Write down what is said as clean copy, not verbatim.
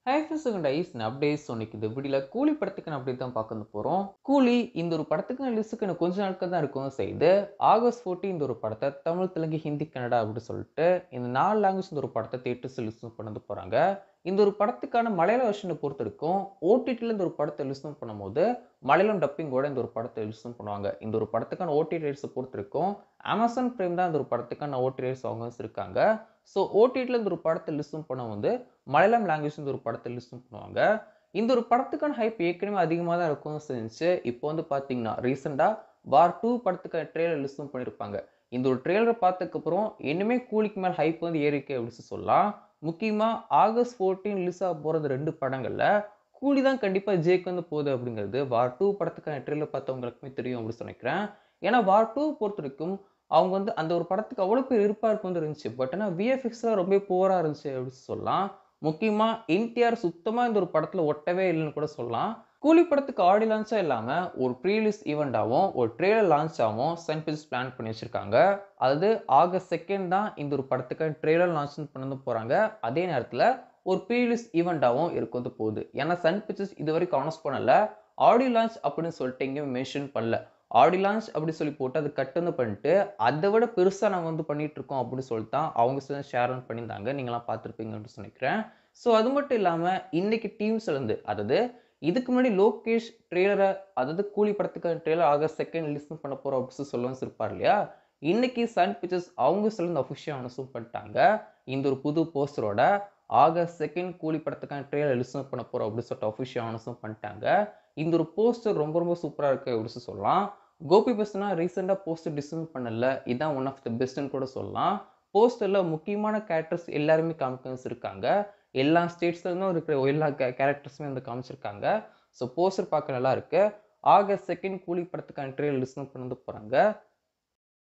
Hi friends உங்கள் dies updates இன்னைக்கு இந்த வீடியோவில் கூலி படத்துக்கு அப்படி தான் பார்க்க போகிறோம். கூலி இந்த ஒரு படத்துக்கு லிஸ்ட்டுக்கு இன்னும் கொஞ்ச நாட்கள் தான் இருக்கும் செய்து ஆகஸ்ட் 14 இந்த ஒரு படத்தை தமிழ், தெலுங்கு, ஹிந்தி, கன்னடா அப்படின்னு சொல்லிட்டு இந்த 4 லாங்குவேஜ் இந்த ஒரு படத்தை தேட்டர்ஸ் லிஸ்ட் பண்ண போகிறாங்க. இந்த ஒரு படத்துக்கான மலையாள வெர்ஷனை பொறுத்த வரைக்கும் ஓடிடியில் இந்த ஒரு படத்தை லிஸ்ட் பண்ணும்போது மலையாளம் டப்பிங்கோட இந்த ஒரு படத்தை லிஸ்ட் பண்ணுவாங்க. இந்த ஒரு படத்துக்கான ஓடிடி ரைட்ஸை பொறுத்த வரைக்கும் அமேசான் பிரைம் தான் இந்த ஒரு படத்துக்கான ஓடிடி ரைட்ஸ் அவங்க இருக்காங்க. ஸோ ஓடிடியில் இந்த ஒரு படத்தை லிஸ்ட் பண்ண வந்து மலையாளம் லாங்குவேஜ் இந்த ஒரு படத்தை லிஸ்ட் பண்ணுவாங்க. இந்த ஒரு படத்துக்கான ஹைப் ஏற்கனவே அதிகமாக தான் இருக்கும் செஞ்சு இப்போ வந்து பார்த்தீங்கன்னா ரீசெண்டாக வார் 2 படத்துக்கான ட்ரெய்லர் லிஸ்ட்டும் பண்ணியிருப்பாங்க. இந்த ஒரு ட்ரெய்லரை பார்த்ததுக்கப்புறம் இன்னுமே கூலிக்கு மேலே ஹைப் வந்து ஏறிக்கு அப்படின்னு சொல்லலாம். முக்கியமாக ஆகஸ்ட் 14 ரிலீஸ் ஆக போகிறது 2 படங்களில் கூலி தான் கண்டிப்பாக ஜேக்கு வந்து போகுது அப்படிங்கிறது வார் 2 படத்துக்கான ட்ரெய்லர் பார்த்தவங்களுக்குமே தெரியும் அப்படின்னு நினைக்கிறேன். ஏன்னா வார் 2 பொறுத்த வரைக்கும் அவங்க வந்து அந்த ஒரு படத்துக்கு அவ்வளோ பேர் எதிர்பார்ப்பு வந்து இருந்துச்சு. பட் ஆனால் விஎஃப்எக்ஸ்லாம் ரொம்ப புவராக இருந்துச்சு அப்படின்னு சொல்லலாம். முக்கியமா என்டிஆர் சுத்தமா இந்த ஒரு படத்துல ஒட்டவே இல்லைன்னு கூட சொல்லலாம். கூலி படத்துக்கு ஆடியோ லான்ச்சா இல்லாம ஒரு ப்ரீ-ரிலீஸ் ஈவென்ட்டாவும் ஒரு ட்ரெய்லர் லான்ச் ஆவும் சன் பிக்சர்ஸ் பிளான் பண்ணி வச்சிருக்காங்க. அதாவது ஆகஸ்ட் 2 தான் இந்த ஒரு படத்துக்கு ட்ரெய்லர் லான்ச் பண்ண போறாங்க. அதே நேரத்துல ஒரு ப்ரீ-ரிலீஸ் ஈவென்ட்டாவும் இருக்க வந்து போகுது. ஏன்னா சன் பிக்சர்ஸ் இதுவரைக்கும் அனௌன்ஸ் பண்ணல. ஆடியோ லான்ச் அப்படின்னு சொல்லிட்டு எங்கேயும் மென்ஷன் பண்ணல. ஆடியோ லான்ச் அப்படி சொல்லி போட்டு அது கட் வந்து பண்ணிட்டு அதை விட பெருசா நாங்க வந்து பண்ணிட்டு இருக்கோம் அப்படின்னு சொல்லிட்டு தான் அவங்க ஷேர் பண்ணியிருந்தாங்க. நீங்களாம் பார்த்துருப்பீங்கன்னு நினைக்கிறேன். ஸோ அது மட்டும் இல்லாம இன்னைக்கு டீம்ஸ்ல இருந்து அதாவது இதுக்கு முன்னாடி லோகேஷ் ட்ரெய்லரை அதாவது கூலி படத்துக்கு ட்ரெய்லர் ஆகஸ்ட் 2 ரிலீஸ் பண்ண போறோம் அப்படின்னு சொல்லுவாங்க இருப்பார் இல்லையா. இன்னைக்கு சன் பிக்சர்ஸ் அவங்க சில அஃபிஷியல் அனௌன்ஸ் பண்ணிட்டாங்க. இந்த ஒரு புது போஸ்டரோட ஆகஸ்ட் 2 கூலி படத்துக்கான ட்ரெய்லர் ரிலீஸ் பண்ண போறோம் அப்படின்னு சொல்லிட்டு அஃபிஷியல் அனௌன்ஸ் பண்ணிட்டாங்க. இந்த ஒரு போஸ்டர் ரொம்ப ரொம்ப சூப்பரா இருக்கு அப்படின்னு சொல்லலாம். கோபி பஸ்னா ரீசெண்டா போஸ்டர் டிசைன் பண்ணல. இதான் ஒன் ஆஃப் த பெஸ்ட்னு கூட சொல்லலாம். போஸ்டர்ல முக்கியமான கேரக்டர்ஸ் எல்லாருமே காமிக்க இருக்காங்க. எல்லா ஸ்டேட்ஸ்ல இருந்தும் இருக்கிற எல்லா கேரக்டர்ஸுமே வந்து காமிச்சிருக்காங்க. ஸோ போஸ்டர் பார்க்க நல்லா இருக்கு. ஆகஸ்ட் 2 கூலி படத்துக்கான ட்ரெய்லர் லிஸ்ட் பண்ண போறாங்க.